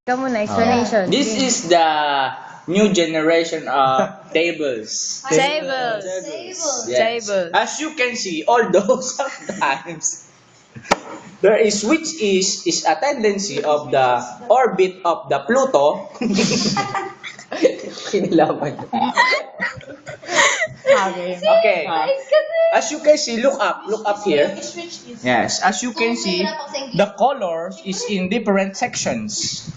Ikaw muna, explanation. This is the new generation of tables. Tables. Yes. Tables. As you can see, although sometimes there is which is a tendency of the orbit of the Pluto. Kinilaban. Okay. As you can see, look up here. Yes, as you can see, the colors is in different sections.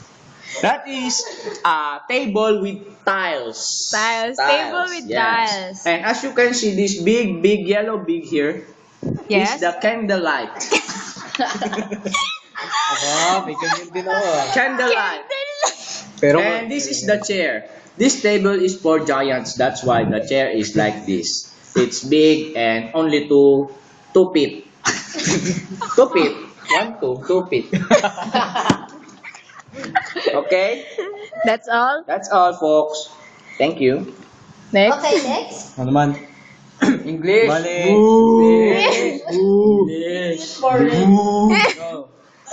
That is a table with tiles. Tiles. Table with tiles. And as you can see, this big yellow big here Yes. is the candlelight. May ganyan din ako. Candlelight. And this is the chair. This table is for giants. That's why the chair is like this. It's big and only two feet. 2 feet. 2 feet. Okay? That's all. That's all, folks. Thank you. Next. Okay, next. Ano naman? English. Mali. No.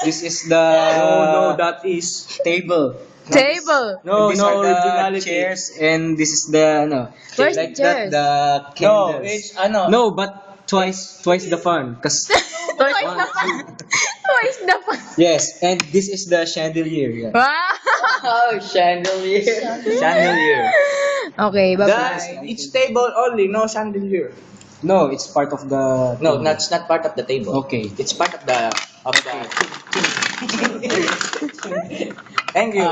This is the No, that is table. Table. No, These no are the originality. Chairs and this is the Where's like the chairs? that the no. candles. It's No, but twice the fun. Cause Twice the fun. Twice the fun. yes, and this is the chandelier. Yeah. Wow. oh, chandelier. Chandelier. Okay, That's bye-bye. it's table only, no chandelier. No, it's part of the. No, that's not part of the table. Okay. It's part of the. Thank you.